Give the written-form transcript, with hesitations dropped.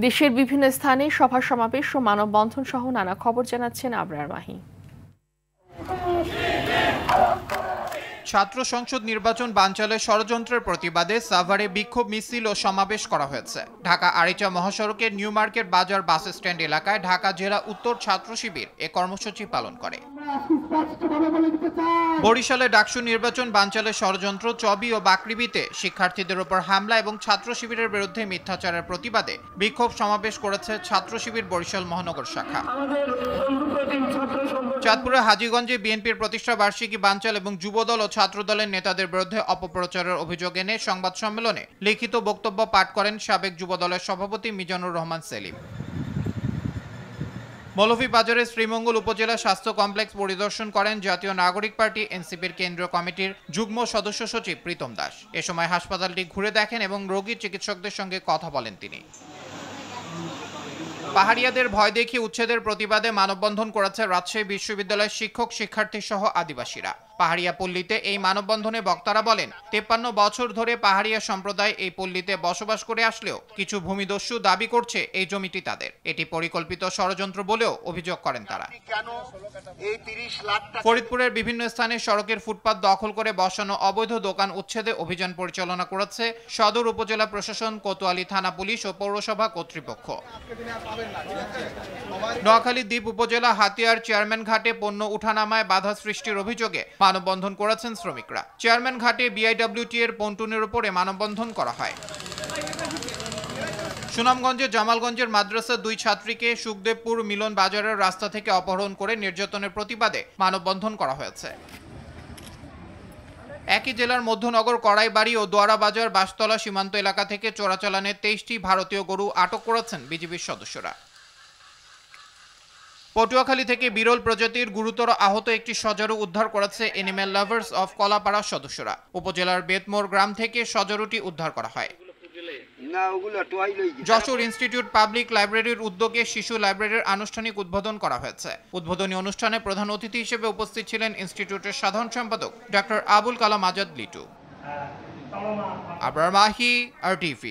দেশের বিভিন্ন স্থানে সভা সমাবেশ ও মানববন্ধন সহ নানা খবর জানাচ্ছেন আবরার মাহি। ছাত্র সংসদ নির্বাচন বানচালে ষড়যন্ত্রের প্রতিবাদে সাভারে বিক্ষোভ মিছিল ও সমাবেশ করা হয়েছে। ঢাকা আরিচা মহাসড়কের নিউ মার্কেট বাজার বাস স্ট্যান্ড এলাকায় ঢাকা জেলা উত্তর ছাত্র শিবির এ কর্মসূচি পালন করে। বরিশালে ডাকসু নির্বাচন বানচালে ষড়যন্ত্র, চবি ও বাকৃবিতে শিক্ষার্থীদের উপর হামলা এবং ছাত্র শিবিরের বিরুদ্ধে মিথ্যাচারের প্রতিবাদে বিক্ষোভ সমাবেশ করেছে ছাত্র শিবির বরিশাল মহানগর শাখা। চাঁদপুরে হাজীগঞ্জে বিএনপির প্রতিষ্ঠা বার্ষিকী বানচাল এবং যুবদল ও ছাত্রদলের নেতাদের বিরুদ্ধে অপপ্রচারের অভিযোগ এনে সংবাদ সম্মেলনে লিখিত বক্তব্য পাঠ করেন সাবেক যুবদলের সভাপতি মিজানুর রহমান সেলিম। মৌলভীবাজারে শ্রীমঙ্গল উপজেলা স্বাস্থ্য কমপ্লেক্স পরিদর্শন করেন জাতীয় নাগরিক পার্টি এনসিপির কেন্দ্রীয় কমিটির যুগ্ম সদস্য সচিব প্রীতম দাস। এ সময় হাসপাতালটি ঘুরে দেখেন এবং রোগী চিকিৎসকদের সঙ্গে কথা বলেন তিনি। পাহাড়িয়াদের ভয় দেখিয়ে উচ্ছেদের প্রতিবাদে মানববন্ধন করেছে রাজশাহী বিশ্ববিদ্যালয়ের শিক্ষক শিক্ষার্থী সহ আদিবাসীরা। পাহাড়িয়া পল্লীতে এই মানববন্ধনে বক্তারা বলেন, 53 বছর ধরে পাহাড়িয়া সম্প্রদায় এই পল্লীতে বসবাস করে আসলেও কিছু ভূমিদস্যু দাবি করছে এই জমিটি তাদের। এটি পরিকল্পিত ষড়যন্ত্র বলেও অভিযোগ করেন তারা। ফরিদপুরের বিভিন্ন স্থানে সড়কের ফুটপাত দখল করে বসানো অবৈধ দোকান উচ্ছেদে অভিযান পরিচালনা করেছে সদর উপজেলা প্রশাসন, কোতোয়ালী থানা পুলিশ ও পৌরসভা কর্তৃপক্ষ। নোয়াখালী দ্বীপ উপজেলা হাতিয়ার চেয়ারম্যান ঘাটে পণ্য উঠানামায় বাধা সৃষ্টির অভিযোগে মানববন্ধন করেছেন শ্রমিকরা। চেয়ারম্যান ঘাটে বিআইডব্লিউটি এর পন্টুনের উপরে মানববন্ধন করা হয়। সুনামগঞ্জে জামালগঞ্জের মাদ্রাসার 2 ছাত্রীকে সুখদেবপুর মিলন বাজারের রাস্তা থেকে অপহরণ করে নির্যাতনের প্রতিবাদে মানববন্ধন করা হয়েছে। একই জেলার মধ্যনগর কড়াইবাড়ি ও দোয়ারা বাজার বাসতলা সীমান্ত এলাকা থেকে চোরাচালানে 23টি ভারতীয় গরু আটক করেছেন বিজিবির সদস্যরা। পটুয়াখালী থেকে বিরল প্রজাতির গুরুতর আহত একটি সজারু উদ্ধার করেছে এনিম্যাল লাভার্স অফ কলাপাড়ার সদস্যরা। উপজেলার বেতমোর গ্রাম থেকে সজারুটি উদ্ধার করা হয়। যশোর ইনস্টিটিউট পাবলিক লাইব্রেরির উদ্যোগে শিশু লাইব্রেরির আনুষ্ঠানিক উদ্বোধন করা হয়েছে। উদ্বোধনী অনুষ্ঠানে প্রধান অতিথি হিসেবে উপস্থিত ছিলেন ইনস্টিটিউটের সাধারণ সম্পাদক ডক্টর আবুল কালাম আজাদ লিটু। আবরার মাহি, RTV।